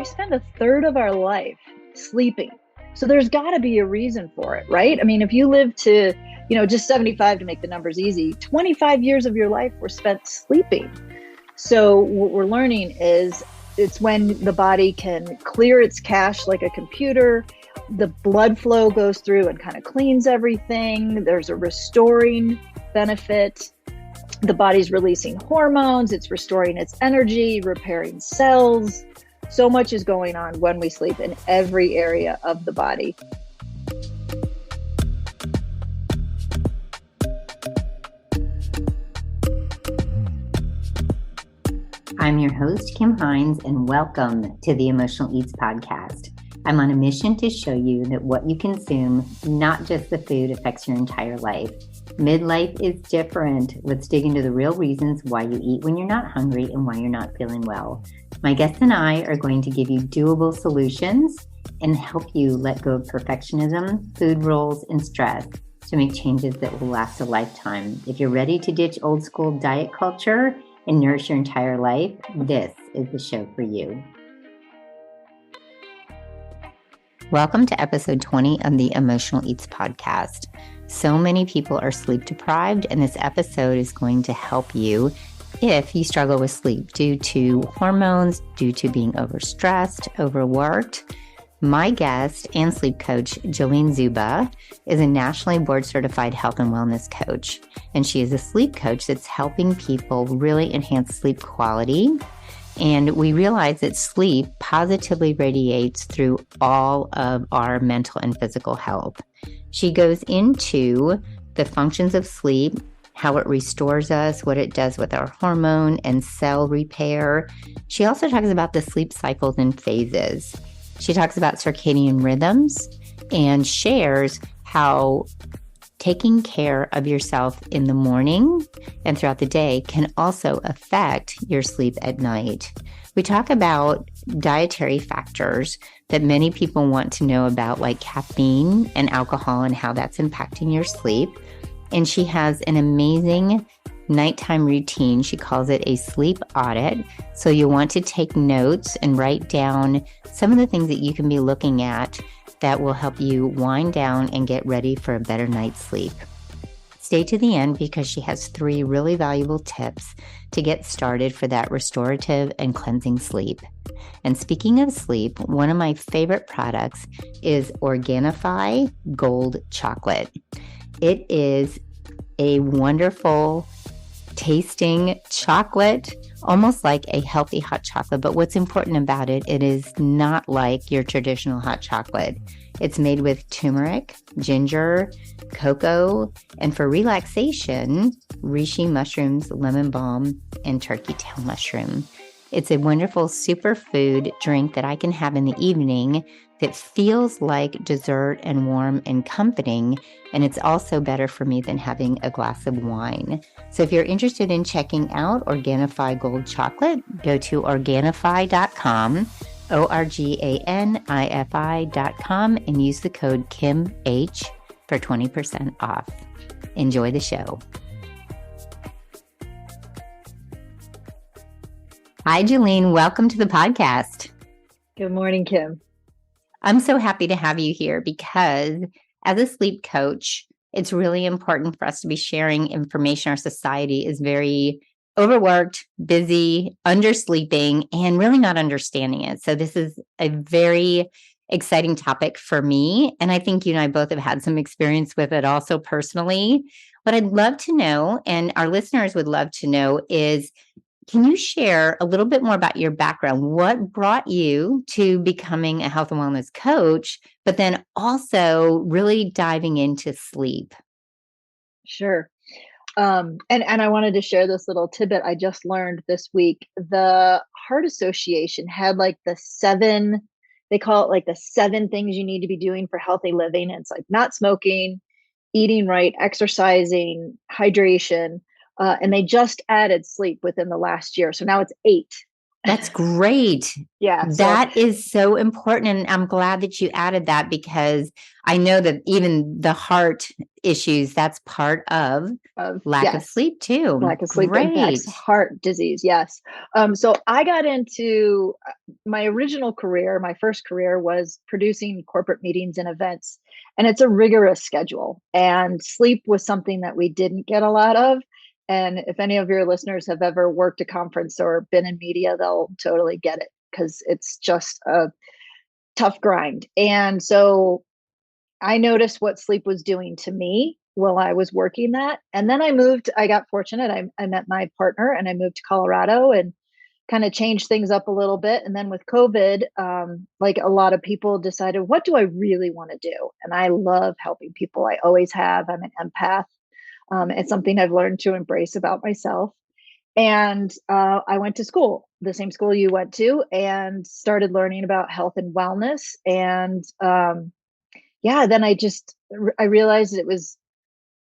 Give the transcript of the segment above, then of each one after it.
we spend a third of our life sleeping. So there's got to be a reason for it, right? I mean, if you live to, just 75 to make the numbers easy, 25 years of your life were spent sleeping. So what we're learning is it's when the body can clear its cache like a computer. The blood flow goes through and kind of cleans everything. There's a restoring benefit. The body's releasing hormones. It's restoring its energy, repairing cells. So much is going on when we sleep in every area of the body. I'm your host, Kim Hines, and welcome to the Emotional Eats podcast. I'm on a mission to show you that what you consume, not just the food, affects your entire life. Midlife is different. Let's dig into the real reasons why you eat when you're not hungry and why you're not feeling well. My guests and I are going to give you doable solutions and help you let go of perfectionism, food rules, and stress to make changes that will last a lifetime. If you're ready to ditch old school diet culture and nourish your entire life, this is the show for you. Welcome to episode 20 of the Emotional Eats podcast. So many people are sleep deprived, and this episode is going to help you if you struggle with sleep due to hormones, due to being overstressed, overworked. My guest and sleep coach, Jalene Szuba, is a nationally board certified health and wellness coach, and she is a sleep coach that's helping people really enhance sleep quality. And we realize that sleep positively radiates through all of our mental and physical health. She goes into the functions of sleep, how it restores us, what it does with our hormone and cell repair. She also talks about the sleep cycles and phases. She talks about circadian rhythms and shares how taking care of yourself in the morning and throughout the day can also affect your sleep at night. We talk about dietary factors that many people want to know about, like caffeine and alcohol and how that's impacting your sleep. And she has an amazing nighttime routine. She calls it a sleep audit. So you'll want to take notes and write down some of the things that you can be looking at that will help you wind down and get ready for a better night's sleep. Stay to the end because she has 3 really valuable tips to get started for that restorative and cleansing sleep. And speaking of sleep, one of my favorite products is Organifi Gold Chocolate. It is a wonderful tasting chocolate, almost like a healthy hot chocolate. But what's important about it, it is not like your traditional hot chocolate. It's made with turmeric, ginger, cocoa, and for relaxation, reishi mushrooms, lemon balm, and turkey tail mushroom. It's a wonderful superfood drink that I can have in the evening that feels like dessert and warm and comforting, and it's also better for me than having a glass of wine. So if you're interested in checking out Organifi Gold Chocolate, go to Organifi.com, Organifi.com, and use the code KIMH for 20% off. Enjoy the show. Hi, Jalene. Welcome to the podcast. Good morning, Kim. I'm so happy to have you here because as a sleep coach, it's really important for us to be sharing information. Our society is very overworked, busy, undersleeping, and really not understanding it. So this is a very exciting topic for me. And I think you and I both have had some experience with it also personally. What I'd love to know, and our listeners would love to know, is can you share a little bit more about your background? What brought you to becoming a health and wellness coach, but then also really diving into sleep? Sure. And I wanted to share this little tidbit I just learned this week. The Heart Association had like they call it like the 7 things you need to be doing for healthy living. And it's like not smoking, eating right, exercising, hydration. And they just added sleep within the last year. So now it's 8. That's great. Yeah. So That is so important. And I'm glad that you added that because I know that even the heart issues, that's part of lack of yes, sleep too. lack of sleep impacts Great. heart disease. Yes. So I got into my original career. My first career was producing corporate meetings and events, and it's a rigorous schedule. And sleep was something that we didn't get a lot of. And if any of your listeners have ever worked a conference or been in media, they'll totally get it because it's just a tough grind. And so I noticed what sleep was doing to me while I was working that. And then I got fortunate. I met my partner and I moved to Colorado and kind of changed things up a little bit. And then with COVID, like a lot of people decided, what do I really want to do? And I love helping people. I always have. I'm an empath. It's something I've learned to embrace about myself. And I went to school, the same school you went to, and started learning about health and wellness. And yeah, then I realized it was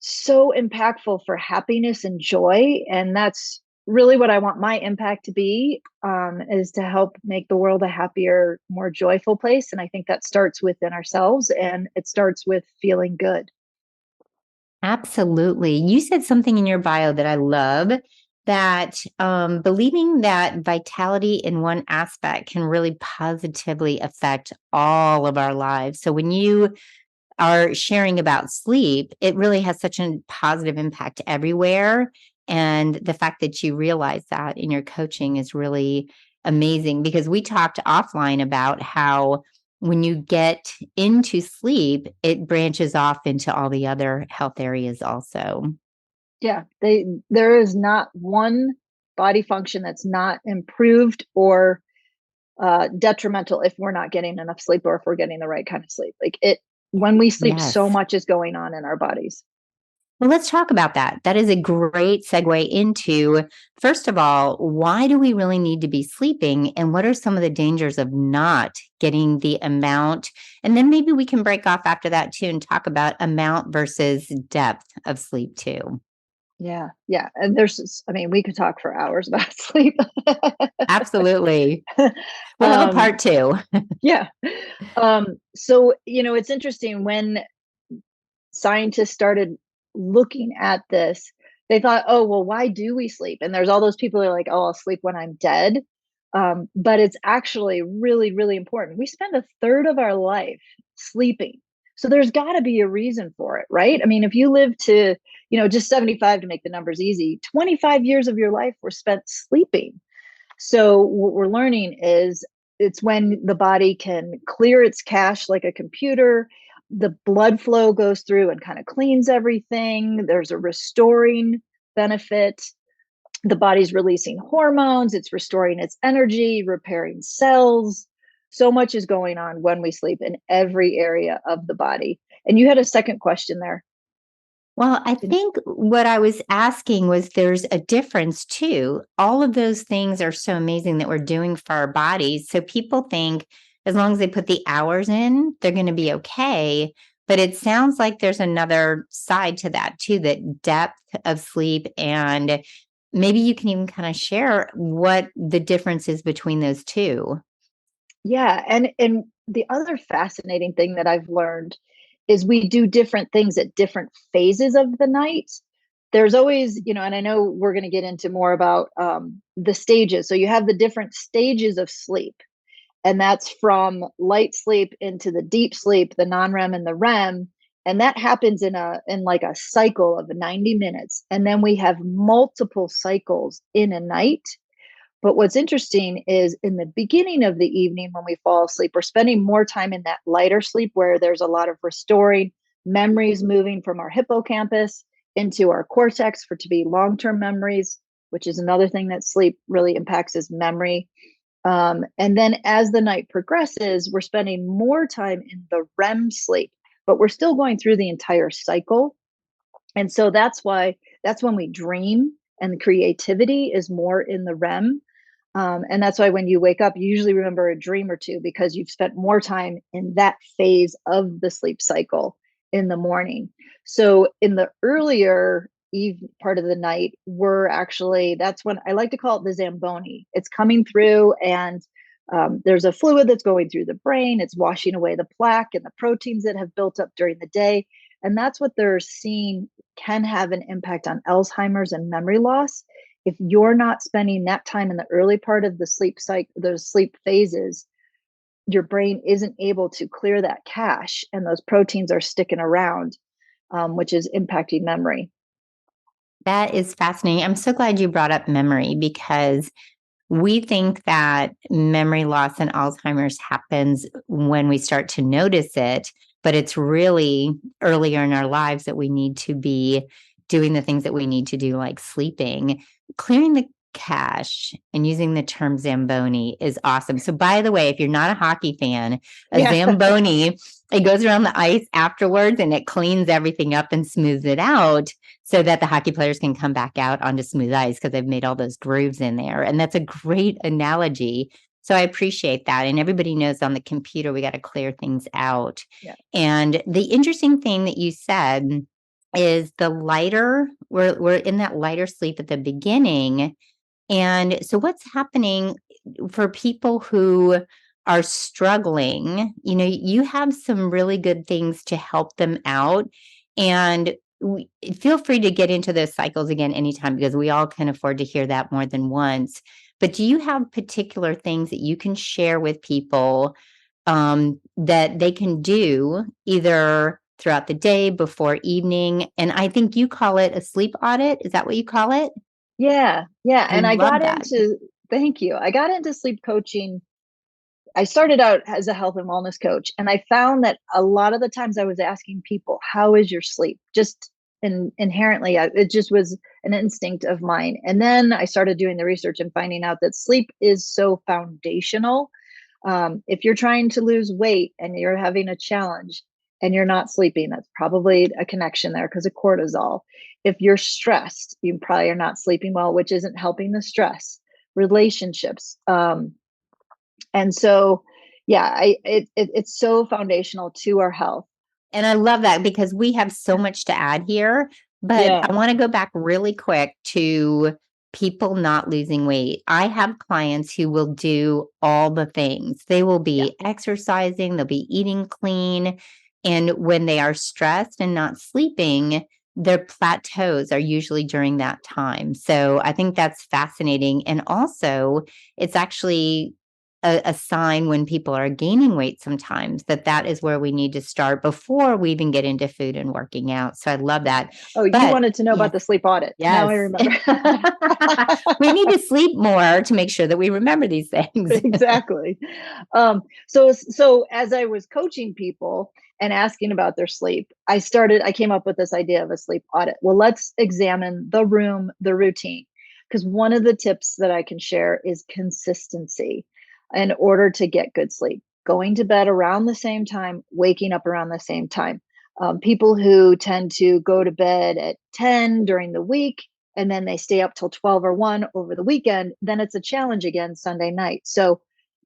so impactful for happiness and joy, and that's really what I want my impact to be, is to help make the world a happier, more joyful place. And I think that starts within ourselves, and it starts with feeling good. Absolutely. You said something in your bio that I love that believing that vitality in one aspect can really positively affect all of our lives. So when you are sharing about sleep, it really has such a positive impact everywhere. And the fact that you realize that in your coaching is really amazing because we talked offline about how when you get into sleep, it branches off into all the other health areas also. Yeah, there is not one body function that's not improved or detrimental if we're not getting enough sleep or if we're getting the right kind of sleep. Like it, when we sleep, so Yes. much is going on in our bodies. Well, let's talk about that. That is a great segue into, first of all, why do we really need to be sleeping? And what are some of the dangers of not getting the amount? And then maybe we can break off after that too and talk about amount versus depth of sleep too. Yeah, yeah. And I mean, we could talk for hours about sleep. Absolutely. We'll have a um, part two. yeah. So, it's interesting when scientists started looking at this, they thought, oh, well, why do we sleep? And there's all those people who are like, oh, I'll sleep when I'm dead. But it's actually really, really important. We spend a third of our life sleeping. So there's got to be a reason for it, right? I mean, if you live to, just 75 to make the numbers easy, 25 years of your life were spent sleeping. So what we're learning is it's when the body can clear its cache like a computer, the blood flow goes through and kind of cleans everything. There's a restoring benefit. The body's releasing hormones, it's restoring its energy, repairing cells. So much is going on when we sleep in every area of the body. And you had a second question there. Well, I think what I was asking was there's a difference too. All of those things are so amazing that we're doing for our bodies. So people think as long as they put the hours in, they're going to be okay. But it sounds like there's another side to that too, that depth of sleep. And maybe you can even kind of share what the difference is between those two. Yeah, and the other fascinating thing that I've learned is we do different things at different phases of the night. There's always, and I know we're going to get into more about the stages. So you have the different stages of sleep, and that's from light sleep into the deep sleep, the non-REM and the REM, and that happens in like a cycle of 90 minutes. And then we have multiple cycles in a night. But what's interesting is in the beginning of the evening when we fall asleep, we're spending more time in that lighter sleep where there's a lot of restoring memories moving from our hippocampus into our cortex for to be long-term memories, which is another thing that sleep really impacts is memory. And then as the night progresses, we're spending more time in the REM sleep, but we're still going through the entire cycle. And so that's when we dream, and creativity is more in the REM. And that's why when you wake up, you usually remember a dream or two because you've spent more time in that phase of the sleep cycle in the morning. So in the earlier eve part of the night, that's when I like to call it the Zamboni. It's coming through, and there's a fluid that's going through the brain. It's washing away the plaque and the proteins that have built up during the day. And that's what they're seeing can have an impact on Alzheimer's and memory loss. If you're not spending that time in the early part of the sleep cycle, those sleep phases, your brain isn't able to clear that cache, and those proteins are sticking around, which is impacting memory. That is fascinating. I'm so glad you brought up memory, because we think that memory loss and Alzheimer's happens when we start to notice it, but it's really earlier in our lives that we need to be doing the things that we need to do, like sleeping. Clearing the cache and using the term Zamboni is awesome. So, by the way, if you're not a hockey fan, a Zamboni, it goes around the ice afterwards and it cleans everything up and smooths it out so that the hockey players can come back out onto smooth ice, because they've made all those grooves in there. And that's a great analogy. So I appreciate that. And everybody knows on the computer, we got to clear things out. Yeah. And the interesting thing that you said is the lighter, we're in that lighter sleep at the beginning. And so what's happening for people who are struggling? You have some really good things to help them out. And feel free to get into those cycles again anytime, because we all can afford to hear that more than once. But do you have particular things that you can share with people that they can do either throughout the day, before evening? And I think you call it a sleep audit. Is that what you call it? Yeah. And I love got that. thank you. I got into sleep coaching. I started out as a health and wellness coach, and I found that a lot of the times I was asking people, how is your sleep? Just inherently, it just was an instinct of mine. And then I started doing the research and finding out that sleep is so foundational. If you're trying to lose weight and you're having a challenge and you're not sleeping, that's probably a connection there because of cortisol. If you're stressed, you probably are not sleeping well, which isn't helping the stress. Relationships. And so, it's so foundational to our health. And I love that, because we have so much to add here. But I want to go back really quick to people not losing weight. I have clients who will do all the things. They will be exercising, they'll be eating clean. And when they are stressed and not sleeping, their plateaus are usually during that time. So I think that's fascinating. And also, it's actually a sign when people are gaining weight sometimes that is where we need to start before we even get into food and working out. So I love that. Oh, you wanted to know about the sleep audit. Yes. Now I remember. We need to sleep more to make sure that we remember these things. Exactly. So as I was coaching people and asking about their sleep, I came up with this idea of a sleep audit. Well, let's examine the room, the routine, because one of the tips that I can share is consistency in order to get good sleep. Going to bed around the same time, waking up around the same time. People who tend to go to bed at 10 during the week and then they stay up till 12 or 1 over the weekend, then it's a challenge again Sunday night. So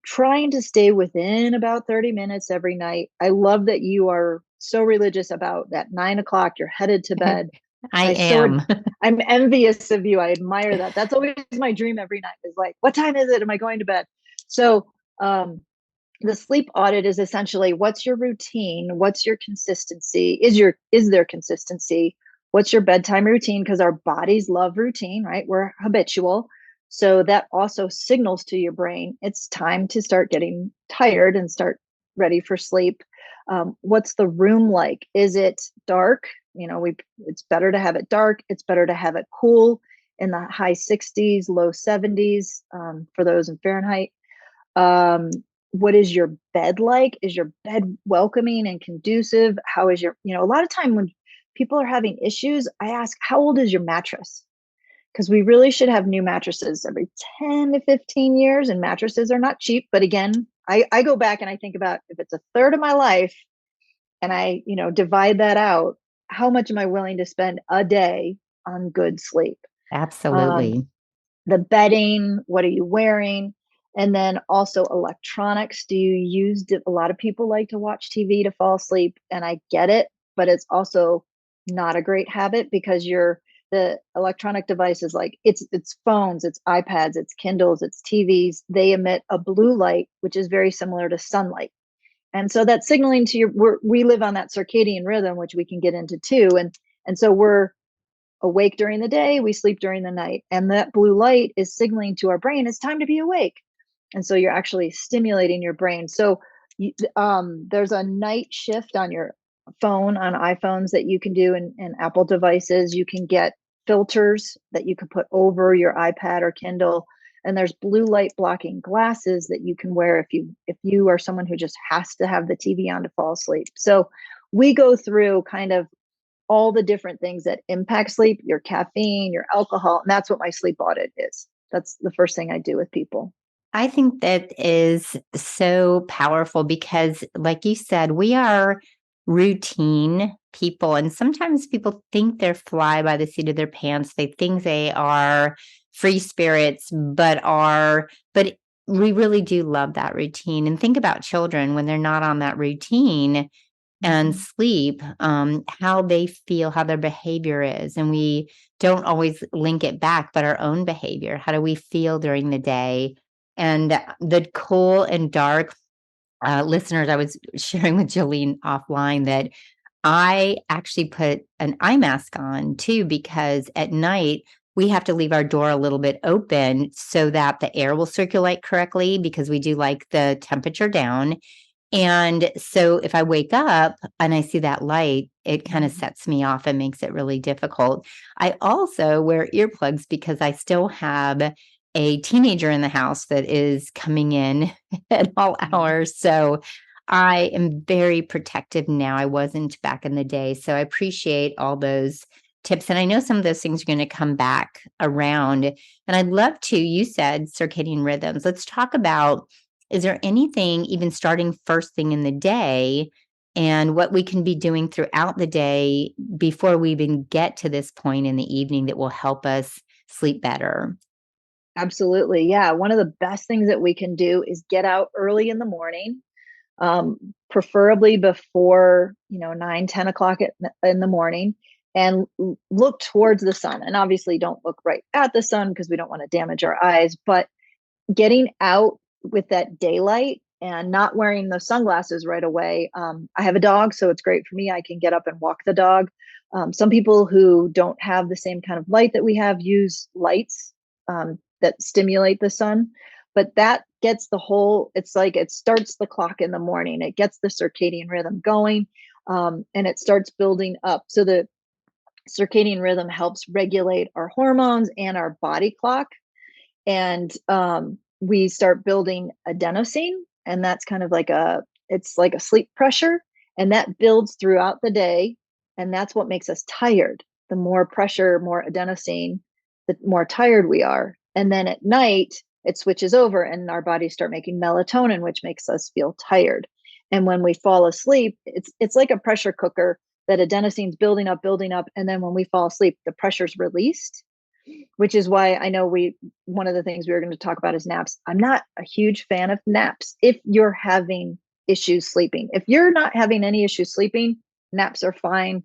trying to stay within about 30 minutes every night. I love that you are so religious about that 9 o'clock, you're headed to bed. I am. I'm envious of you. I admire that. That's always my dream every night, is like, what time is it? Am I going to bed? So the sleep audit is essentially, what's your routine? What's your consistency? Is there consistency? What's your bedtime routine? Because our bodies love routine, right? We're habitual. So that also signals to your brain, it's time to start getting tired and start ready for sleep. What's the room like? Is it dark? It's better to have it dark. It's better to have it cool, in the high 60s, low 70s, for those in Fahrenheit. What is your bed like? Is your bed welcoming and conducive? How is a lot of time when people are having issues, I ask, how old is your mattress? Because we really should have new mattresses every 10 to 15 years, and mattresses are not cheap. But again, I go back and I think about, if it's a third of my life and I, divide that out, how much am I willing to spend a day on good sleep? Absolutely. The bedding, what are you wearing? And then also electronics. Do you use a lot of people like to watch TV to fall asleep, and I get it, but it's also not a great habit, because you're the electronic devices, like it's phones, it's iPads, it's Kindles, it's TVs, they emit a blue light, which is very similar to sunlight. And so that's signaling to we live on that circadian rhythm, which we can get into too. And so we're awake during the day, we sleep during the night. And that blue light is signaling to our brain, it's time to be awake. And so you're actually stimulating your brain. So there's a night shift on your phone, on iPhones, that you can do, and Apple devices. You can get filters that you can put over your iPad or Kindle. And there's blue light blocking glasses that you can wear if you are someone who just has to have the TV on to fall asleep. So we go through kind of all the different things that impact sleep, your caffeine, your alcohol. And that's what my sleep audit is. That's the first thing I do with people. I think that is so powerful because, like you said, we are routine people. And sometimes people think they're fly by the seat of their pants. They think they are free spirits, but we really do love that routine. And think about children when they're not on that routine and sleep, how they feel, how their behavior is. And we don't always link it back, but our own behavior. How do we feel during the day? And the cool and dark listeners, I was sharing with Jalene offline that I actually put an eye mask on too, because at night we have to leave our door a little bit open so that the air will circulate correctly, because we do like the temperature down. And so if I wake up and I see that light, it kind of sets me off and makes it really difficult. I also wear earplugs because I still have a teenager in the house that is coming in at all hours. So I am very protective now. I wasn't back in the day. So I appreciate all those tips. And I know some of those things are going to come back around. And I'd love to, you said circadian rhythms. Let's talk about, is there anything even starting first thing in the day and what we can be doing throughout the day before we even get to this point in the evening that will help us sleep better? Absolutely. Yeah. One of the best things that we can do is get out early in the morning, preferably before, 9, 10 o'clock in the morning, and look towards the sun. And obviously don't look right at the sun because we don't want to damage our eyes, but getting out with that daylight and not wearing those sunglasses right away. I have a dog, so it's great for me. I can get up and walk the dog. Some people who don't have the same kind of light that we have use lights that stimulate the sun, but that gets it's like it starts the clock in the morning. It gets the circadian rhythm going, and it starts building up. So the circadian rhythm helps regulate our hormones and our body clock. And we start building adenosine, and that's kind of it's like a sleep pressure, and that builds throughout the day, and that's what makes us tired. The more pressure, more adenosine, the more tired we are. And then at night it switches over and our bodies start making melatonin, which makes us feel tired. And when we fall asleep, it's like a pressure cooker, that adenosine's building up, and then when we fall asleep, the pressure's released, which is why I know one of the things we were going to talk about is naps. I'm not a huge fan of naps if you're having issues sleeping. If you're not having any issues sleeping, naps are fine.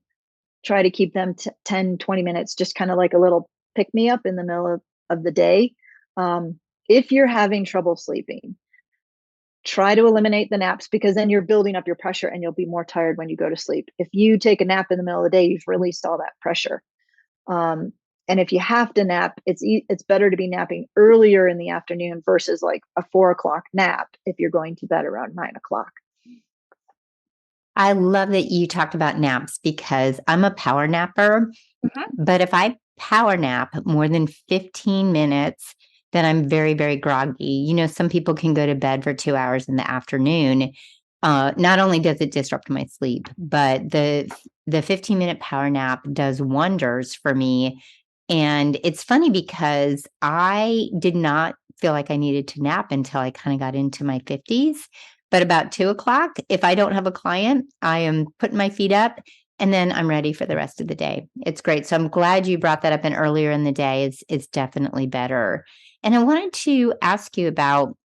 Try to keep them 10, 20 minutes, just kind of like a little pick me up in the middle of the day. If you're having trouble sleeping, try to eliminate the naps, because then you're building up your pressure and you'll be more tired when you go to sleep. If you take a nap in the middle of the day, you've released all that pressure. And if you have to nap, it's better to be napping earlier in the afternoon versus like a 4 o'clock nap if you're going to bed around 9 o'clock. I love that you talked about naps because I'm a power napper. But if I power nap more than 15 minutes, then I'm very, very groggy. Some people can go to bed for 2 hours in the afternoon. Not only does it disrupt my sleep, but the 15-minute power nap does wonders for me. And it's funny because I did not feel like I needed to nap until I kind of got into my 50s. But about 2 o'clock, if I don't have a client, I am putting my feet up and then I'm ready for the rest of the day. It's great. So I'm glad you brought that up. And earlier in the day is definitely better. And I wanted to ask you about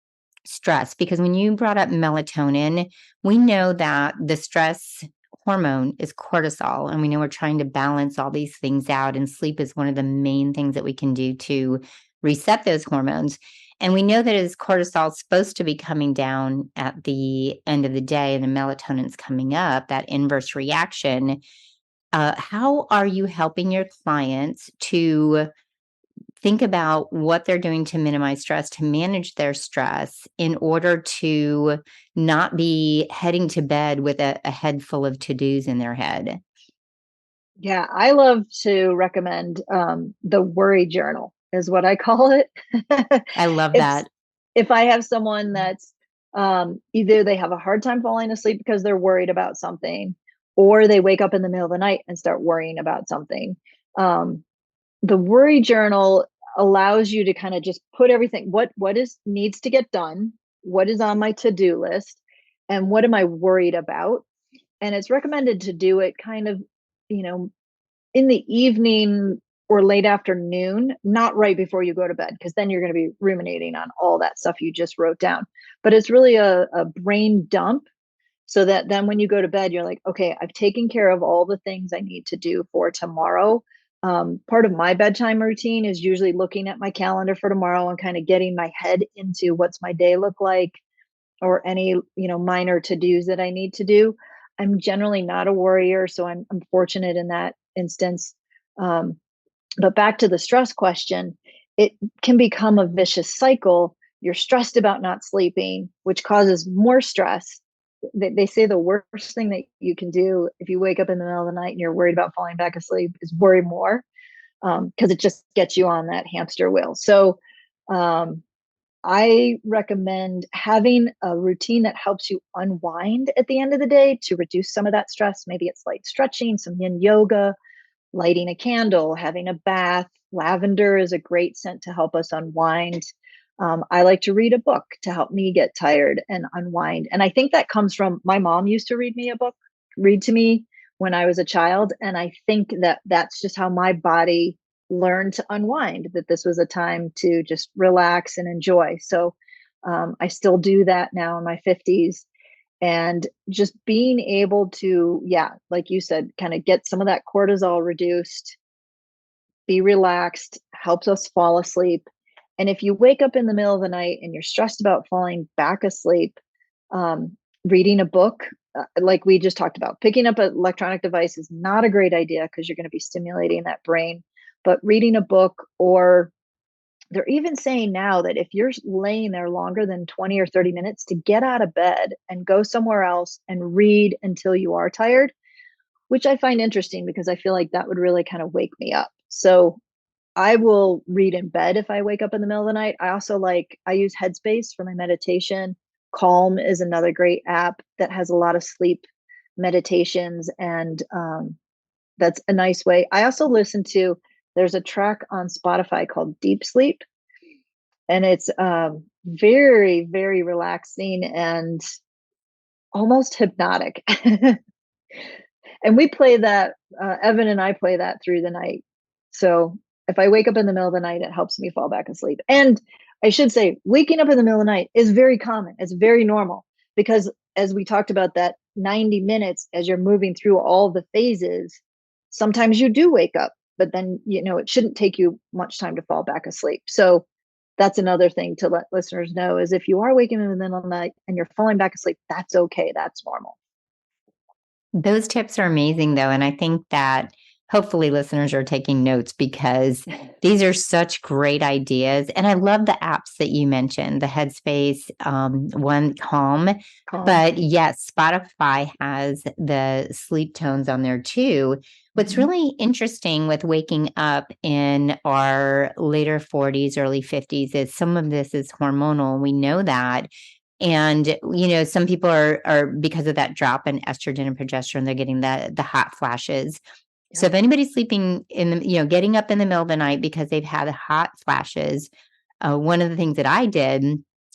stress, because when you brought up melatonin, we know that the stress hormone is cortisol. And we know we're trying to balance all these things out, and sleep is one of the main things that we can do to reset those hormones. And we know that as cortisol is supposed to be coming down at the end of the day and the melatonin's coming up, that inverse reaction. How are you helping your clients to think about what they're doing to minimize stress, to manage their stress in order to not be heading to bed with a head full of to-dos in their head? Yeah, I love to recommend the worry journal is what I call it. I love if that. if I have someone that's either they have a hard time falling asleep because they're worried about something, or they wake up in the middle of the night and start worrying about something. Um, the worry journal allows you to kind of just put everything, what is needs to get done, what is on my to-do list, and what am I worried about. And it's recommended to do it kind of, you know, in the evening or late afternoon, not right before you go to bed, because then you're going to be ruminating on all that stuff you just wrote down. But it's really a brain dump, so that then when you go to bed, you're like, okay, I've taken care of all the things I need to do for tomorrow. Part of my bedtime routine is usually looking at my calendar for tomorrow and kind of getting my head into what's my day look like, or any, minor to-dos that I need to do. I'm generally not a worrier, so I'm fortunate in that instance. Um, but back to the stress question, it can become a vicious cycle. You're stressed about not sleeping, which causes more stress. They say the worst thing that you can do if you wake up in the middle of the night and you're worried about falling back asleep is worry more, because it just gets you on that hamster wheel. So I recommend having a routine that helps you unwind at the end of the day to reduce some of that stress. Maybe it's light stretching, some yin yoga, lighting a candle, having a bath. Lavender is a great scent to help us unwind. I like to read a book to help me get tired and unwind. And I think that comes from my mom used to read to me when I was a child. And I think that that's just how my body learned to unwind, that this was a time to just relax and enjoy. So I still do that now in my 50s. And just being able to, yeah, like you said, kind of get some of that cortisol reduced, be relaxed, helps us fall asleep. And if you wake up in the middle of the night and you're stressed about falling back asleep, reading a book, like we just talked about, picking up an electronic device is not a great idea because you're going to be stimulating that brain. But reading a book, or they're even saying now that if you're laying there longer than 20 or 30 minutes, to get out of bed and go somewhere else and read until you are tired, which I find interesting because I feel like that would really kind of wake me up. So I will read in bed if I wake up in the middle of the night. I use Headspace for my meditation. Calm is another great app that has a lot of sleep meditations, and that's a nice way. I also there's a track on Spotify called Deep Sleep, and it's very, very relaxing and almost hypnotic. And we play that, Evan and I play that through the night. So if I wake up in the middle of the night, it helps me fall back asleep. And I should say, waking up in the middle of the night is very common. It's very normal, because as we talked about, that 90 minutes as you're moving through all the phases, sometimes you do wake up, but then, it shouldn't take you much time to fall back asleep. So that's another thing to let listeners know, is if you are waking up in the middle of the night and you're falling back asleep, that's okay. That's normal. Those tips are amazing, though. And I think that hopefully listeners are taking notes, because these are such great ideas. And I love the apps that you mentioned, the Headspace, one Calm. But yes, Spotify has the sleep tones on there too. What's really interesting with waking up in our later 40s, early 50s is some of this is hormonal. We know that. And, some people are because of that drop in estrogen and progesterone, they're getting the hot flashes. So if anybody's sleeping getting up in the middle of the night because they've had hot flashes, one of the things that I did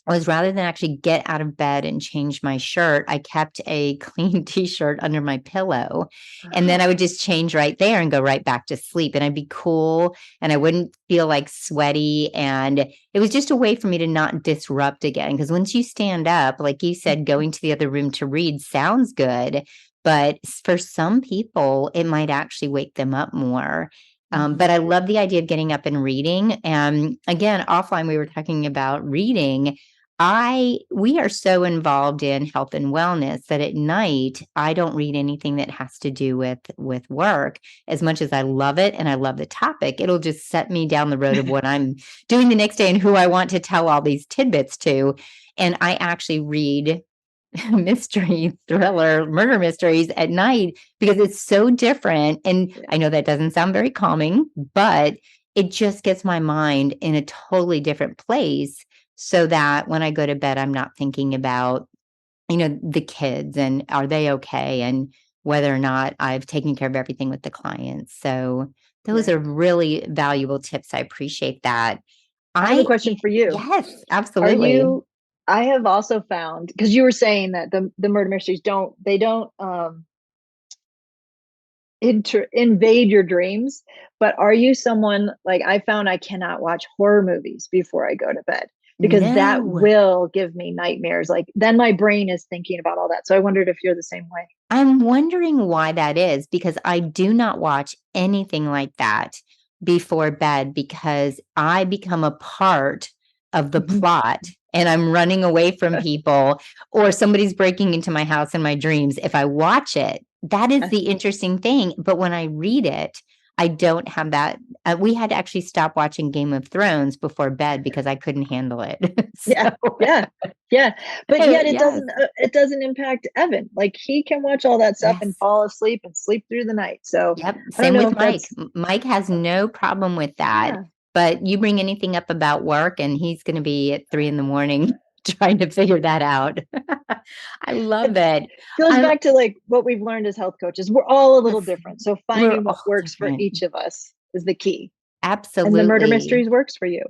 was, rather than actually get out of bed and change my shirt, I kept a clean t-shirt under my pillow. And then I would just change right there and go right back to sleep. And I'd be cool and I wouldn't feel like sweaty. And it was just a way for me to not disrupt again. Because once you stand up, like you said, going to the other room to read sounds good. But for some people, it might actually wake them up more. Mhm. But I love the idea of getting up and reading. And again, offline, we were talking about reading. We are so involved in health and wellness that at night I don't read anything that has to do with work. As much as I love it and I love the topic, it'll just set me down the road of what I'm doing the next day and who I want to tell all these tidbits to. And I actually read mystery, thriller, murder mysteries at night because it's so different. And Yeah. I know that doesn't sound very calming, but it just gets my mind in a totally different place so that when I go to bed, I'm not thinking about, the kids and are they okay and whether or not I've taken care of everything with the clients. So those Yeah. are really valuable tips. I appreciate that. I have a question for you. Yes, Are absolutely. you, I have also found, because you were saying that the murder mysteries don't invade your dreams, but are you someone, like, I found I cannot watch horror movies before I go to bed because that No. will give me nightmares. Like, then my brain is thinking about all that. So I wondered if you're the same way. I'm wondering why that is because I do not watch anything like that before bed because I become a part of the plot and I'm running away from people or somebody's breaking into my house in my dreams. If I watch it, that is the interesting thing. But when I read it, I don't have that. We had to actually stop watching Game of Thrones before bed because I couldn't handle it. Yeah, So, yeah, yeah. But yet yes. it doesn't impact Evan. Like, he can watch all that stuff and Yes. fall asleep and sleep through the night. So Yep, I don't same know with if Mike. that's Mike has no problem with that, yeah. but you bring anything up about work and he's gonna be at 3 in the morning trying to figure that out. I love It it. goes I'm back to like what we've learned as health coaches. We're all a little Yes, different. So we're finding what all works for different. each of us is the key. And the murder Absolutely. mysteries works for you.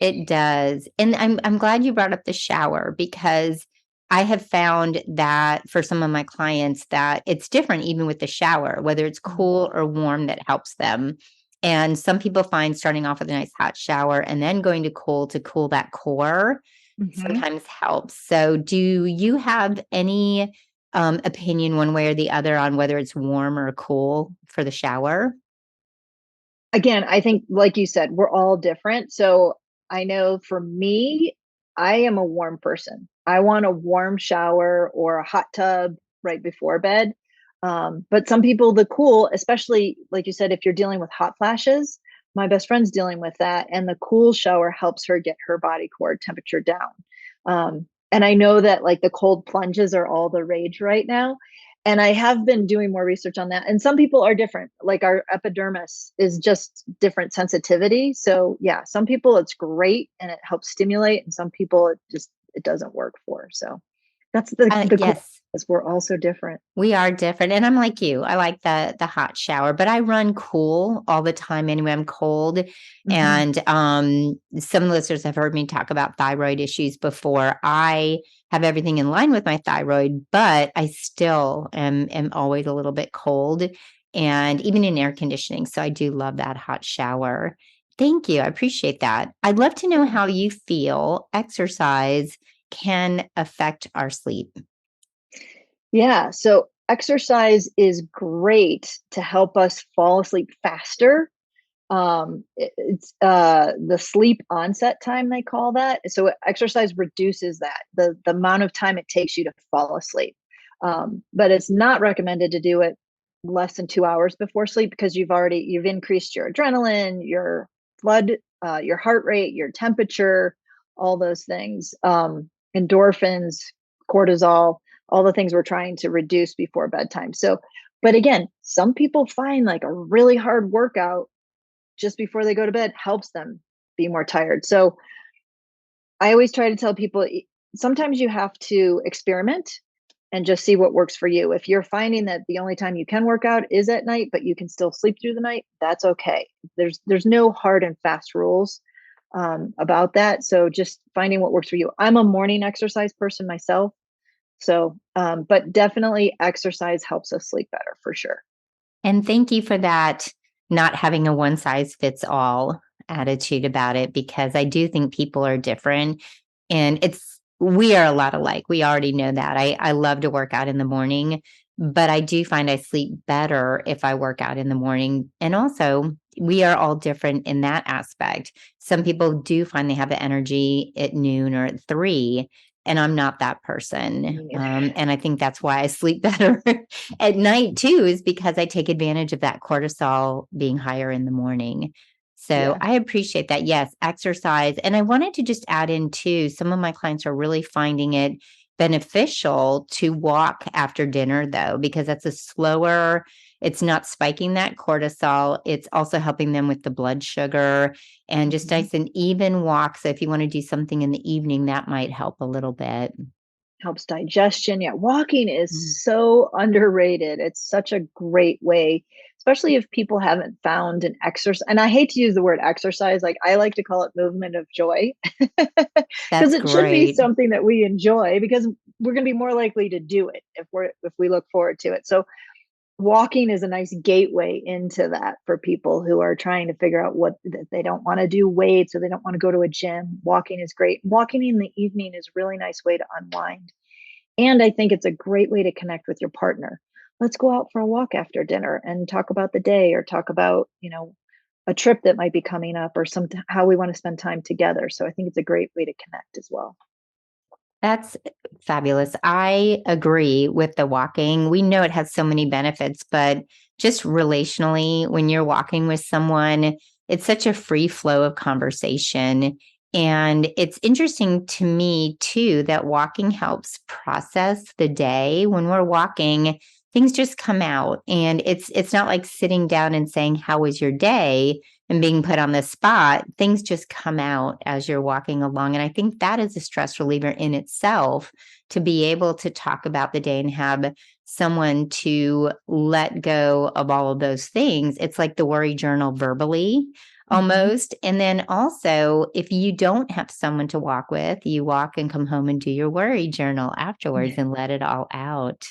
It does. And I'm glad you brought up the shower because I have found that for some of my clients that it's different even with the shower, whether it's cool or warm that helps them. And some people find starting off with a nice hot shower and then going to cool that core Mhm. sometimes helps. So do you have any opinion one way or the other on whether it's warm or cool for the shower? Again, I think, like you said, we're all different. So I know for me, I am a warm person. I want a warm shower or a hot tub right before bed. But some people, the cool, especially like you said, if you're dealing with hot flashes, my best friend's dealing with that, and the cool shower helps her get her body core temperature down. And I know that like the cold plunges are all the rage right now. And I have been doing more research on that. And some people are different. Like, our epidermis is just different sensitivity. So yeah, some people it's great and it helps stimulate, and some people it doesn't work for. So that's the cool Yes. is we're all so different. We are different, and I'm like you. I like the hot shower, but I run cool all the time anyway. I'm cold, Mhm. and some listeners have heard me talk about thyroid issues before. I have everything in line with my thyroid, but I still am always a little bit cold, and even in air conditioning. So I do love that hot shower. Thank you. I appreciate that. I'd love to know how you feel exercise can affect our sleep. Yeah. So exercise is great to help us fall asleep faster. It's the sleep onset time, they call that. So exercise reduces that, the amount of time it takes you to fall asleep. But it's not recommended to do it less than 2 hours before sleep because you've increased your adrenaline, your blood, your heart rate, your temperature, all those things, endorphins, cortisol, all the things we're trying to reduce before bedtime. So but again, some people find like a really hard workout just before they go to bed helps them be more tired. So I always try to tell people, sometimes you have to experiment and just see what works for you. If you're finding that the only time you can work out is at night, but you can still sleep through the night, that's okay. There's no hard and fast rules about that. So just finding what works for you. I'm a morning exercise person myself. So, but definitely exercise helps us sleep better for sure. And thank you for that, not having a one size fits all attitude about it, because I do think people are different and we are a lot alike. We already know that. I love to work out in the morning. but I do find I sleep better if I work out in the morning. And also, we are all different in that aspect. Some people do find they have the energy at noon or at 3, and I'm not that person. Me neither. And I think that's why I sleep better at night too, is because I take advantage of that cortisol being higher in the morning. So Yeah, I appreciate that. Yes, exercise. And I wanted to just add in too, some of my clients are really finding it beneficial to walk after dinner though, because that's a slower, it's not spiking that cortisol. It's also helping them with the blood sugar and just mhm. nice and even walk. So if you want to do something in the evening, that might help a little bit. Helps digestion. Yeah, walking is Mm. so underrated. It's such a great way, especially if people haven't found an exercise. And I hate to use the word exercise, like I like to call it movement of joy, because That's it should be great. something that we enjoy because we're going to be more likely to do it if we look forward to it. So walking is a nice gateway into that for people who are trying to figure out what that they don't want to do weights or they don't want to go to a gym. Walking is great. Walking in the evening is a really nice way to unwind. And I think it's a great way to connect with your partner. Let's go out for a walk after dinner and talk about the day or talk about, a trip that might be coming up or some how we want to spend time together. So I think it's a great way to connect as well. That's fabulous. I agree with the walking. We know it has so many benefits, but just relationally, when you're walking with someone, it's such a free flow of conversation. And it's interesting to me too that walking helps process the day. When we're walking, things just come out. And it's not like sitting down and saying, "How was your day?" and being put on the spot. Things just come out as you're walking along. And I think that is a stress reliever in itself to be able to talk about the day and have someone to let go of all of those things. It's like the worry journal verbally Mhm. almost. And then also, if you don't have someone to walk with, you walk and come home and do your worry journal afterwards and let it all out.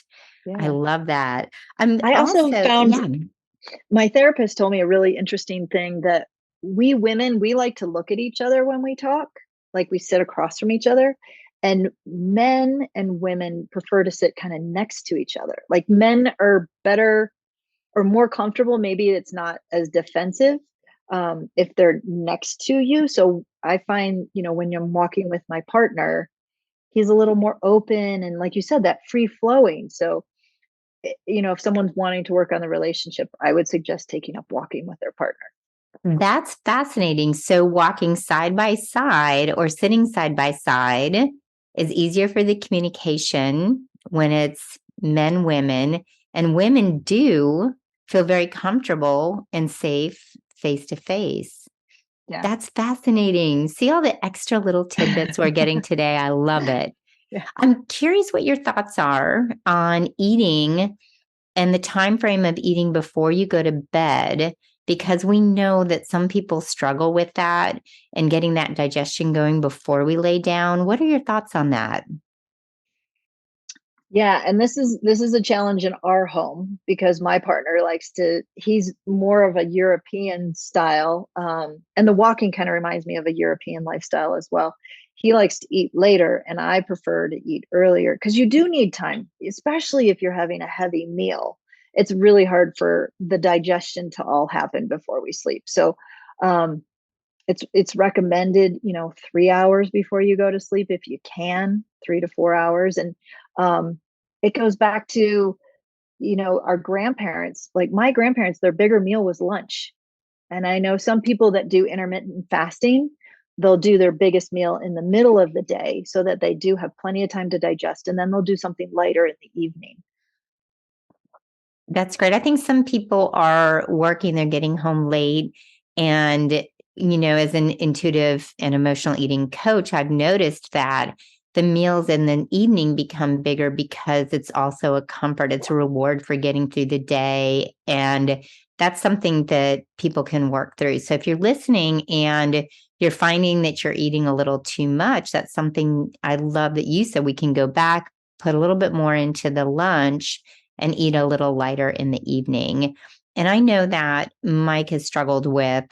I Yeah. love that. I'm I also also, found yeah. my therapist told me a really interesting thing that we women, we like to look at each other when we talk, like we sit across from each other. And men and women prefer to sit kind of next to each other. Like men are better or more comfortable. Maybe it's not as defensive if they're next to you. So I find, when I'm walking with my partner, he's a little more open and, like you said, that free flowing. So if someone's wanting to work on the relationship, I would suggest taking up walking with their partner. That's fascinating. So, walking side by side or sitting side by side is easier for the communication when it's men, women, and women do feel very comfortable and safe face to face. Yeah. That's fascinating. See all the extra little tidbits we're getting today. I love it. Yeah. I'm curious what your thoughts are on eating and the time frame of eating before you go to bed, because we know that some people struggle with that and getting that digestion going before we lay down. What are your thoughts on that? Yeah, and this is a challenge in our home because my partner likes to he's more of a European style, and the walking kind of reminds me of a European lifestyle as well. He likes to eat later, and I prefer to eat earlier because you do need time, especially if you're having a heavy meal. It's really hard for the digestion to all happen before we sleep. So, um, it's recommended, 3 hours before you go to sleep if you can, 3 to 4 hours, and, um, it goes back to, our grandparents. Like, my grandparents, their bigger meal was lunch, and I know some people that do intermittent fasting, they'll do their biggest meal in the middle of the day so that they do have plenty of time to digest, and then they'll do something lighter in the evening. That's great. I think some people are working, they're getting home late. And, as an intuitive and emotional eating coach, I've noticed that the meals in the evening become bigger because it's also a comfort. It's a reward for getting through the day. And that's something that people can work through. So if you're listening and you're finding that you're eating a little too much, that's something I love that you said we can go back, put a little bit more into the lunch and eat a little lighter in the evening. And I know that Mike has struggled with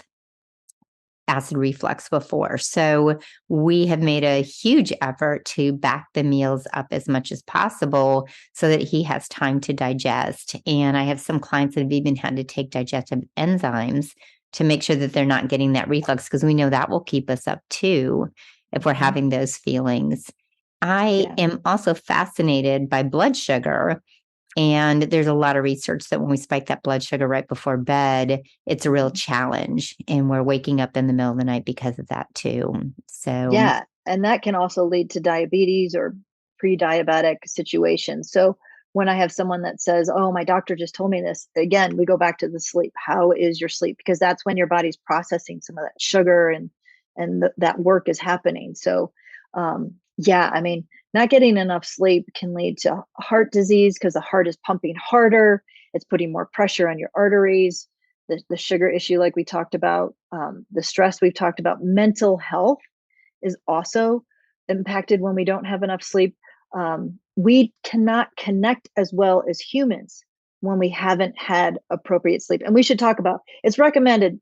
acid reflux before. So we have made a huge effort to back the meals up as much as possible so that he has time to digest. And I have some clients that have even had to take digestive enzymes to make sure that they're not getting that reflux, because we know that will keep us up too if we're having those feelings. I am also fascinated by blood sugar. And there's a lot of research that when we spike that blood sugar right before bed, it's a real challenge. And we're waking up in the middle of the night because of that too. So, yeah. And that can also lead to diabetes or pre-diabetic situations. So when I have someone that says, oh, my doctor just told me this, again, we go back to the sleep. How is your sleep? Because that's when your body's processing some of that sugar and that work is happening. So, yeah, I mean, not getting enough sleep can lead to heart disease because the heart is pumping harder. It's putting more pressure on your arteries. The sugar issue, like we talked about, the stress we've talked about, mental health is also impacted when we don't have enough sleep. We cannot connect as well as humans when we haven't had appropriate sleep. And we should talk about, it's recommended,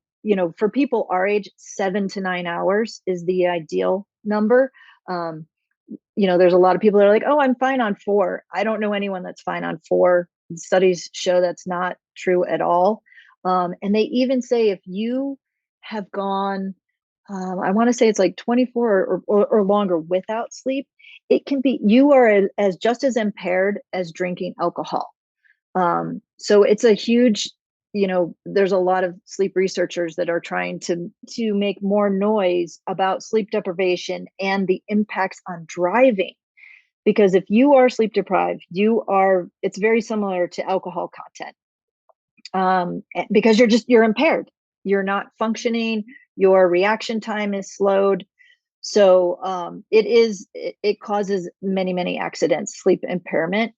for people our age, 7 to 9 hours is the ideal number. There's a lot of people that are like, oh, I'm fine on 4. I don't know anyone that's fine on 4. Studies show that's not true at all. And they even say if you have gone, I want to say it's like 24 or longer without sleep, it can be, you are as just as impaired as drinking alcohol. So it's a huge, there's a lot of sleep researchers that are trying to make more noise about sleep deprivation and the impacts on driving. Because if you are sleep deprived, it's very similar to alcohol content. Because you're impaired, you're not functioning, your reaction time is slowed. So it causes many accidents, sleep impairment.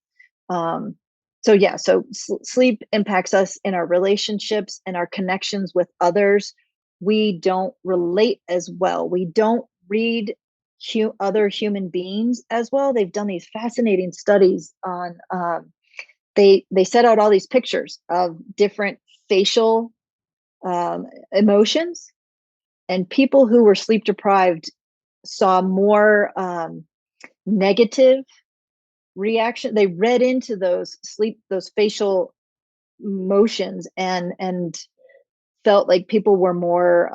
So sleep impacts us in our relationships and our connections with others. We don't relate as well. We don't read other human beings as well. They've done these fascinating studies on, they set out all these pictures of different facial emotions, and people who were sleep deprived saw more negative reaction. They read into those facial motions and felt like people were more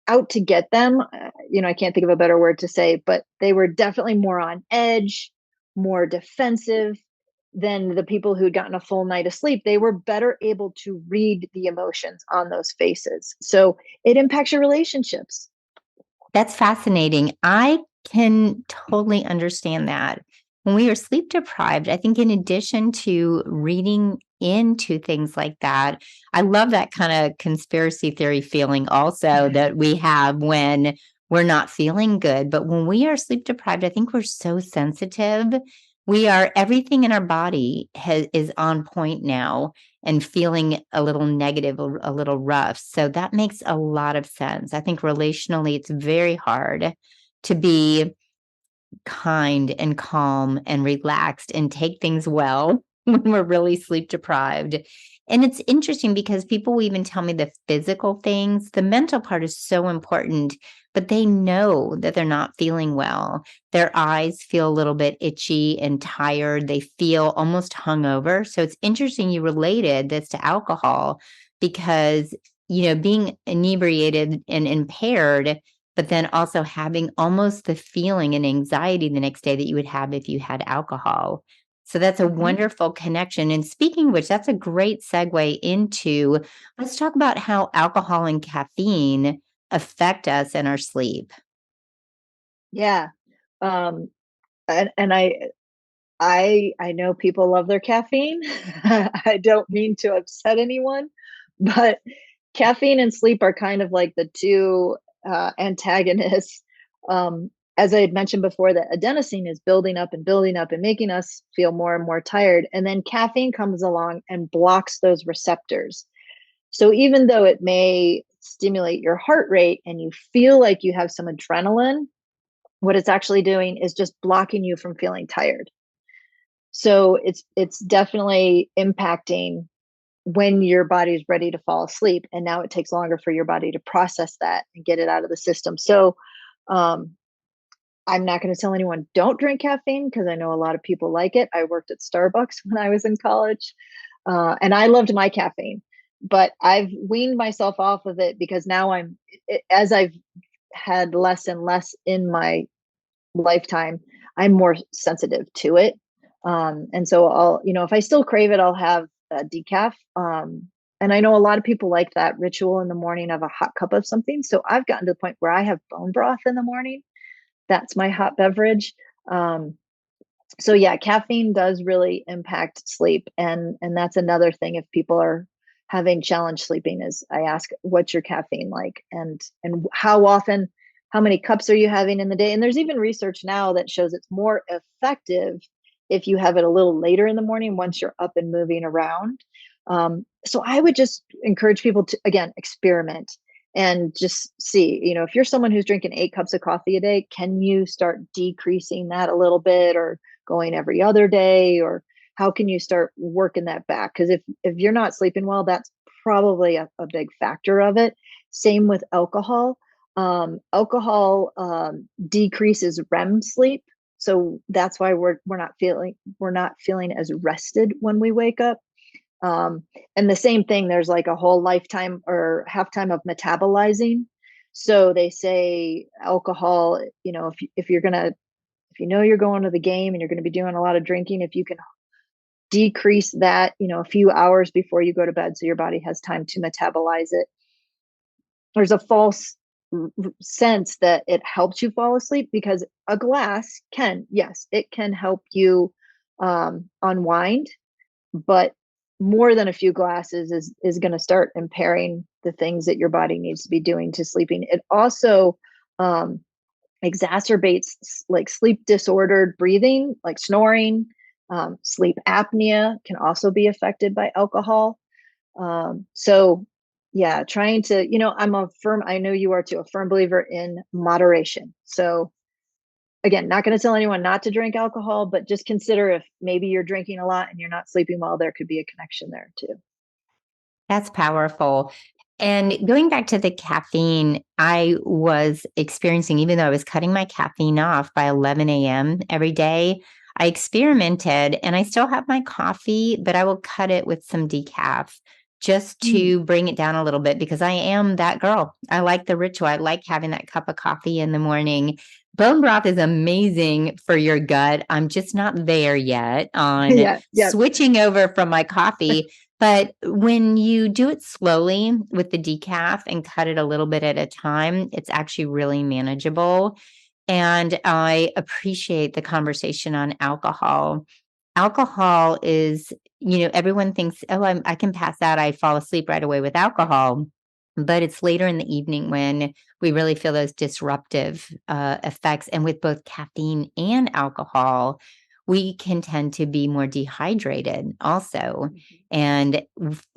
out to get them. I can't think of a better word to say, but they were definitely more on edge, more defensive than the people who'd gotten a full night of sleep. They were better able to read the emotions on those faces. So it impacts your relationships. that's fascinating. I can totally understand that. When we are sleep deprived, I think in addition to reading into things like that, I love that kind of conspiracy theory feeling also that we have when we're not feeling good. But when we are sleep deprived, I think we're so sensitive. Everything in our body is on point now and feeling a little negative, a little rough. So that makes a lot of sense. I think relationally, it's very hard to be kind and calm and relaxed and take things well when we're really sleep deprived. And it's interesting because people will even tell me the physical things. The mental part is so important, but they know that they're not feeling well. Their eyes feel a little bit itchy and tired. They feel almost hungover. So it's interesting you related this to alcohol because, being inebriated and impaired, but then also having almost the feeling and anxiety the next day that you would have if you had alcohol. So that's a wonderful connection. And speaking of which, that's a great segue into, let's talk about how alcohol and caffeine affect us in our sleep. Yeah. And I know people love their caffeine. I don't mean to upset anyone, but caffeine and sleep are kind of like the two antagonists. As I had mentioned before, that adenosine is building up and making us feel more and more tired. And then caffeine comes along and blocks those receptors. So even though it may stimulate your heart rate and you feel like you have some adrenaline, what it's actually doing is just blocking you from feeling tired. So it's definitely impacting when your body's ready to fall asleep. And now it takes longer for your body to process that and get it out of the system. So um, I'm not going to tell anyone don't drink caffeine because I know a lot of people like it. I worked at Starbucks when I was in college, and I loved my caffeine, but I've weaned myself off of it because now as I've had less and less in my lifetime, I'm more sensitive to it. And so if I still crave it, I'll have a decaf. And I know a lot of people like that ritual in the morning of a hot cup of something. So I've gotten to the point where I have bone broth in the morning. That's my hot beverage. Um, so yeah, caffeine does really impact sleep, and that's another thing. If people are having challenge sleeping, is I ask, what's your caffeine like, and how often, how many cups are you having in the day? And there's even research now that shows it's more effective if you have it a little later in the morning once you're up and moving around. So I would just encourage people to, again, experiment and just see, if you're someone who's drinking 8 cups of coffee a day, can you start decreasing that a little bit, or going every other day, or how can you start working that back? Because if you're not sleeping well, that's probably a big factor of it. Same with alcohol. Alcohol decreases REM sleep, so that's why we're not feeling as rested when we wake up. And the same thing, there's like a whole lifetime or half-time of metabolizing. So they say alcohol, if you're gonna, if you're going to the game and you're going to be doing a lot of drinking, if you can decrease that, a few hours before you go to bed, so your body has time to metabolize it. There's a false sense that it helps you fall asleep, because a glass yes, it can help you unwind, but more than a few glasses is going to start impairing the things that your body needs to be doing to sleeping. It also exacerbates like sleep disordered breathing, like snoring. Sleep apnea can also be affected by alcohol. So yeah, trying to, I know you are too, a firm believer in moderation. So again, not going to tell anyone not to drink alcohol, but just consider if maybe you're drinking a lot and you're not sleeping well, there could be a connection there too. That's powerful. And going back to the caffeine, I was experiencing, even though I was cutting my caffeine off by 11 a.m. every day, I experimented and I still have my coffee, but I will cut it with some decaf just to bring it down a little bit, because I am that girl. I like the ritual. I like having that cup of coffee in the morning. Bone broth is amazing for your gut. I'm just not there yet on Yeah. switching over from my coffee. But when you do it slowly with the decaf and cut it a little bit at a time, it's actually really manageable. And I appreciate the conversation on alcohol. Alcohol is, everyone thinks, oh, I can pass out. I fall asleep right away with alcohol. But it's later in the evening when we really feel those disruptive effects. And with both caffeine and alcohol, we can tend to be more dehydrated also. And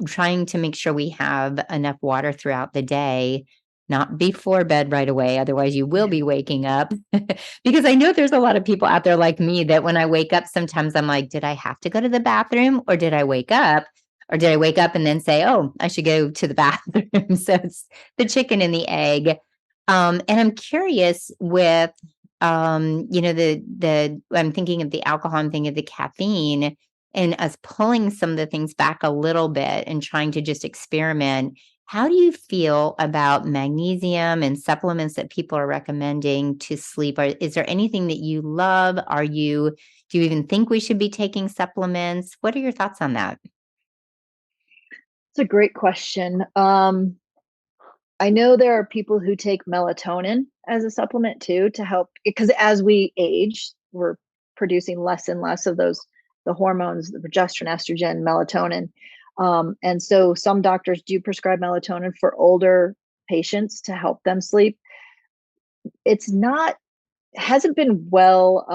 trying to make sure we have enough water throughout the day, not before bed right away. Otherwise, you will be waking up. Because I know there's a lot of people out there like me that when I wake up, sometimes I'm like, did I have to go to the bathroom, or did I wake up? Or did I wake up and then say, oh, I should go to the bathroom? So it's the chicken and the egg. And I'm curious with, I'm thinking of the alcohol, I'm thinking of the caffeine, and us pulling some of the things back a little bit and trying to just experiment. How do you feel about magnesium and supplements that people are recommending to sleep? Is there anything that you love? Do you even think we should be taking supplements? What are your thoughts on that? It's a great question. I know there are people who take melatonin as a supplement too, to help, because as we age, we're producing less and less of the hormones, the progesterone, estrogen, melatonin. And so some doctors do prescribe melatonin for older patients to help them sleep. It's not, hasn't been well,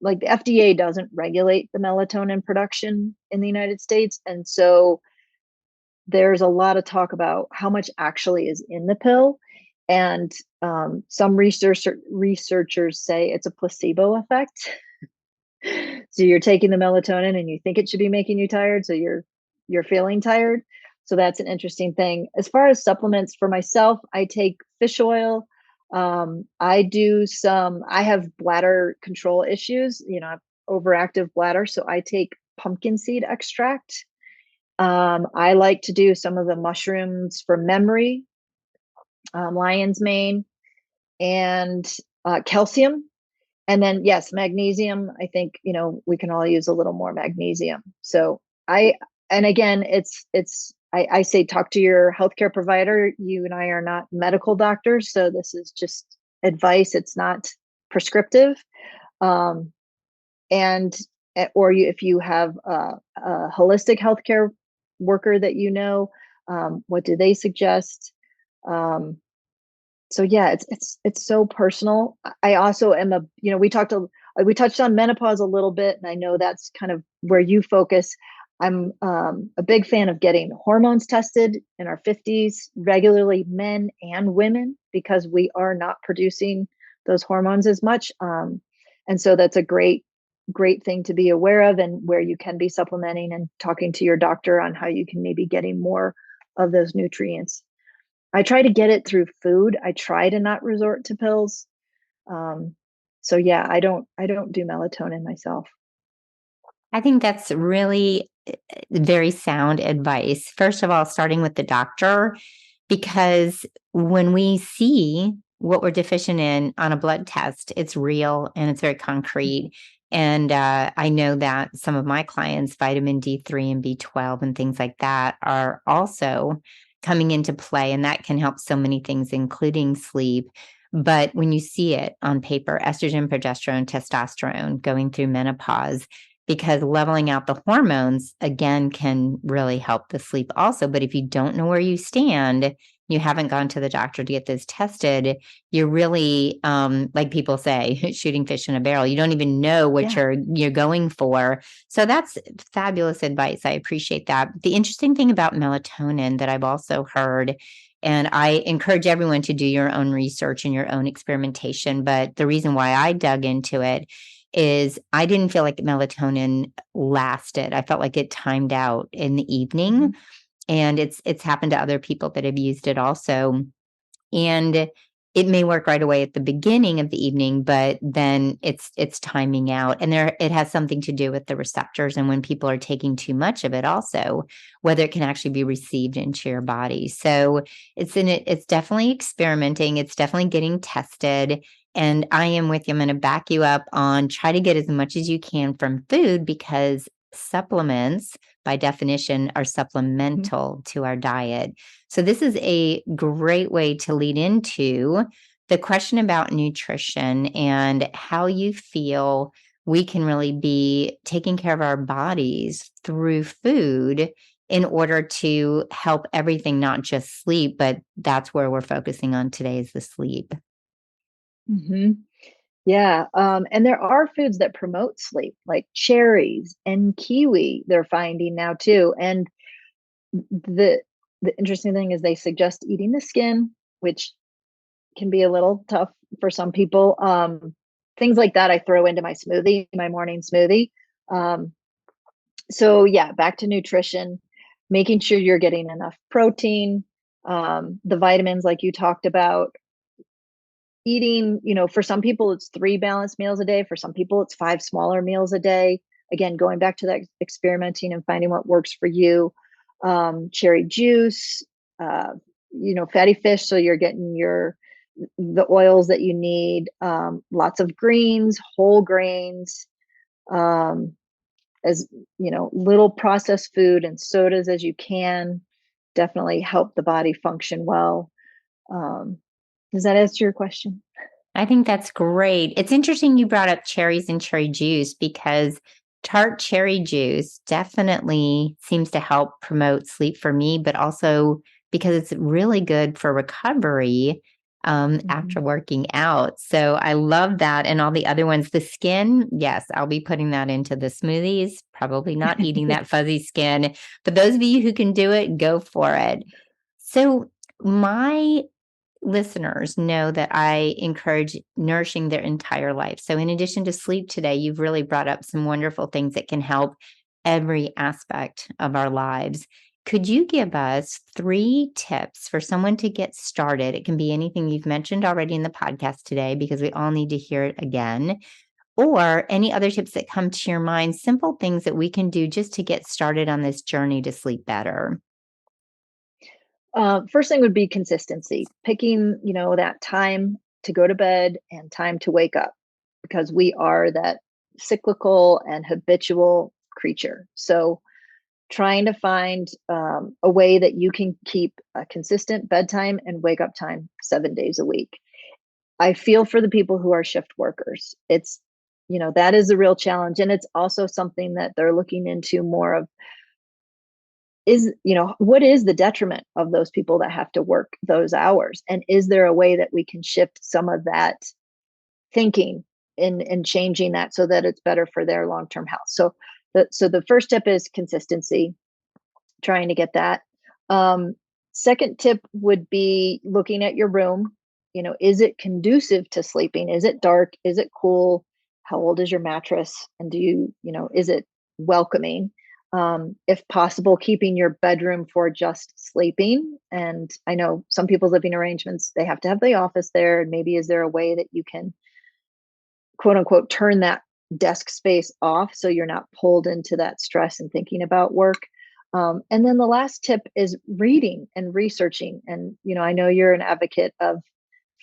like the FDA doesn't regulate the melatonin production in the United States. And so there's a lot of talk about how much actually is in the pill. And some researchers say it's a placebo effect. So you're taking the melatonin and you think it should be making you tired, so you're feeling tired. So that's an interesting thing. As far as supplements for myself, I take fish oil. I have bladder control issues, I have overactive bladder. So I take pumpkin seed extract. I like to do some of the mushrooms for memory, lion's mane, and calcium. And then, yes, magnesium. I think, we can all use a little more magnesium. So and again, I say, talk to your healthcare provider. You and I are not medical doctors. So this is just advice. It's not prescriptive. And, if you have a holistic healthcare worker that what do they suggest? So yeah, it's so personal. I also am we touched on menopause a little bit, and I know that's kind of where you focus. I'm a big fan of getting hormones tested in our 50s regularly, men and women, because we are not producing those hormones as much. And so that's a great thing to be aware of, and where you can be supplementing and talking to your doctor on how you can maybe getting more of those nutrients. I try to get it through food. I try to not resort to pills. So yeah, I don't do melatonin myself. I think that's really very sound advice. First of all, starting with the doctor, because when we see what we're deficient in on a blood test, it's real and it's very concrete. And I know that some of my clients, vitamin D3 and B12 and things like that, are also coming into play. And that can help so many things, including sleep. But when you see it on paper, estrogen, progesterone, testosterone, going through menopause, because leveling out the hormones, again, can really help the sleep also. But if you don't know where you stand, you haven't gone to the doctor to get this tested, you're really, like people say, shooting fish in a barrel. You don't even know what you're going for. So that's fabulous advice. I appreciate that. The interesting thing about melatonin that I've also heard, and I encourage everyone to do your own research and your own experimentation, but the reason why I dug into it is I didn't feel like melatonin lasted. I felt like it timed out in the evening. Mm-hmm. And it's happened to other people that have used it also. And it may work right away at the beginning of the evening, but then it's timing out. And it has something to do with the receptors. And when people are taking too much of it also, whether it can actually be received into your body. So it's definitely experimenting. It's definitely getting tested. And I am with you. I'm going to back you up on try to get as much as you can from food, because supplements by definition are supplemental to our diet. So this is a great way to lead into the question about nutrition and how you feel we can really be taking care of our bodies through food in order to help everything, not just sleep, but that's where we're focusing on today, is the sleep. Mm-hmm. Yeah. And there are foods that promote sleep, like cherries and kiwi, they're finding now too. And the interesting thing is they suggest eating the skin, which can be a little tough for some people. Things like that I throw into my smoothie, my morning smoothie. So yeah, back to nutrition, making sure you're getting enough protein, the vitamins like you talked about, eating, for some people it's 3 balanced meals a day. For some people it's 5 smaller meals a day. Again, going back to that experimenting and finding what works for you. Cherry juice, fatty fish. So you're getting the oils that you need, lots of greens, whole grains, as little processed food and sodas as you can, definitely help the body function well. Does that answer your question? I think that's great. It's interesting you brought up cherries and cherry juice, because tart cherry juice definitely seems to help promote sleep for me, but also because it's really good for recovery after working out. So I love that. And all the other ones, the skin, yes, I'll be putting that into the smoothies, probably not eating that fuzzy skin. But those of you who can do it, go for it. So my listeners know that I encourage nourishing their entire life. So in addition to sleep today, you've really brought up some wonderful things that can help every aspect of our lives. could you give us 3 tips for someone to get started? It can be anything you've mentioned already in the podcast today, because we all need to hear it again, or any other tips that come to your mind, simple things that we can do just to get started on this journey to sleep better. First thing would be consistency, picking, that time to go to bed and time to wake up, because we are that cyclical and habitual creature. So trying to find a way that you can keep a consistent bedtime and wake up time 7 days a week. I feel for the people who are shift workers. It's, that is a real challenge. And it's also something that they're looking into more of is, what is the detriment of those people that have to work those hours? And is there a way that we can shift some of that thinking and changing that so that it's better for their long-term health? So the first tip is consistency, trying to get that. Second tip would be looking at your room. Is it conducive to sleeping? Is it dark? Is it cool? How old is your mattress? And is it welcoming? If possible, keeping your bedroom for just sleeping. And I know some people's living arrangements, they have to have the office there. And maybe is there a way that you can, quote unquote, turn that desk space off so you're not pulled into that stress and thinking about work? And then the last tip is reading and researching. And, I know you're an advocate of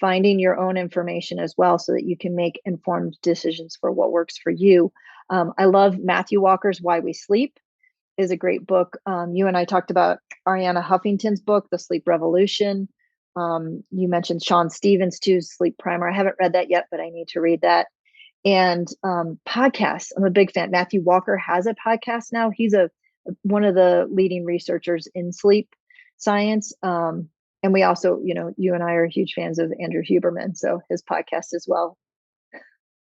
finding your own information as well so that you can make informed decisions for what works for you. I love Matthew Walker's Why We Sleep is a great book. You and I talked about Arianna Huffington's book, The Sleep Revolution. You mentioned Sean Stevens too, Sleep Primer. I haven't read that yet, but I need to read that. And podcasts, I'm a big fan. Matthew Walker has a podcast now. He's one of the leading researchers in sleep science. And we also, you and I are huge fans of Andrew Huberman, so his podcast as well.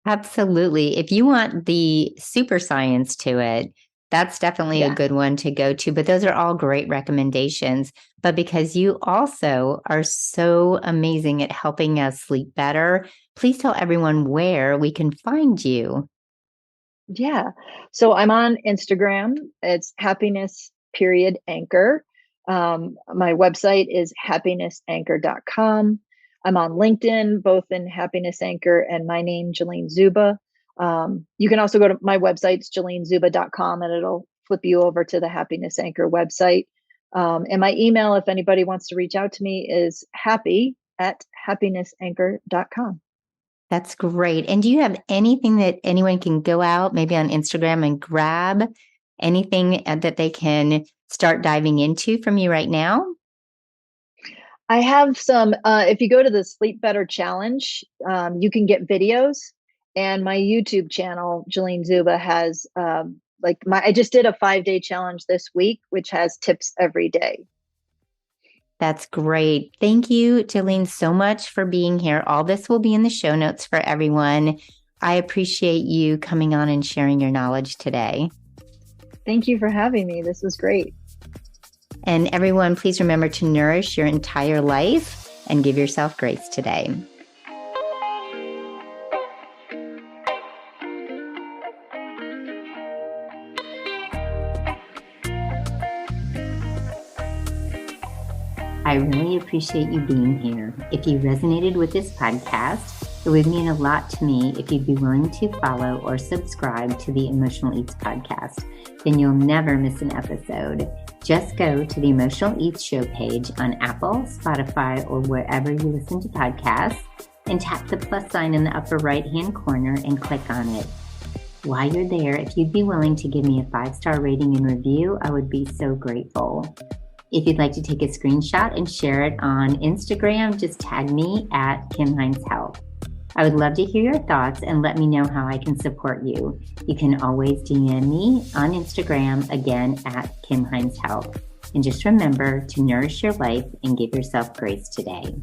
Absolutely. If you want the super science to it, that's definitely a good one to go to. But those are all great recommendations. But because you also are so amazing at helping us sleep better, please tell everyone where we can find you. Yeah. So I'm on Instagram. It's happiness.anchor. My website is happinessanchor.com. I'm on LinkedIn, both in Happiness Anchor and my name, Jalene Szuba. You can also go to my website, it's jaleneszuba.com, and it'll flip you over to the Happiness Anchor website. And my email, if anybody wants to reach out to me, is happy@happinessanchor.com. That's great. And do you have anything that anyone can go out, maybe on Instagram, and grab anything that they can start diving into from you right now? I have some, if you go to the Sleep Better Challenge, you can get videos. And my YouTube channel, Jalene Szuba, has I just did a 5-day challenge this week, which has tips every day. That's great. Thank you, Jalene, so much for being here. All this will be in the show notes for everyone. I appreciate you coming on and sharing your knowledge today. Thank you for having me. This was great. And everyone, please remember to nourish your entire life and give yourself grace today. I really appreciate you being here. If you resonated with this podcast, it would mean a lot to me if you'd be willing to follow or subscribe to the Emotional Eats podcast. Then you'll never miss an episode. Just go to the Emotional Eats show page on Apple, Spotify, or wherever you listen to podcasts, and tap the plus sign in the upper right-hand corner and click on it. While you're there, if you'd be willing to give me a 5-star rating and review, I would be so grateful. If you'd like to take a screenshot and share it on Instagram, just tag me at Kim Hines Health. I would love to hear your thoughts and let me know how I can support you. You can always DM me on Instagram, again, at Kim Hines Health. And just remember to nourish your life and give yourself grace today.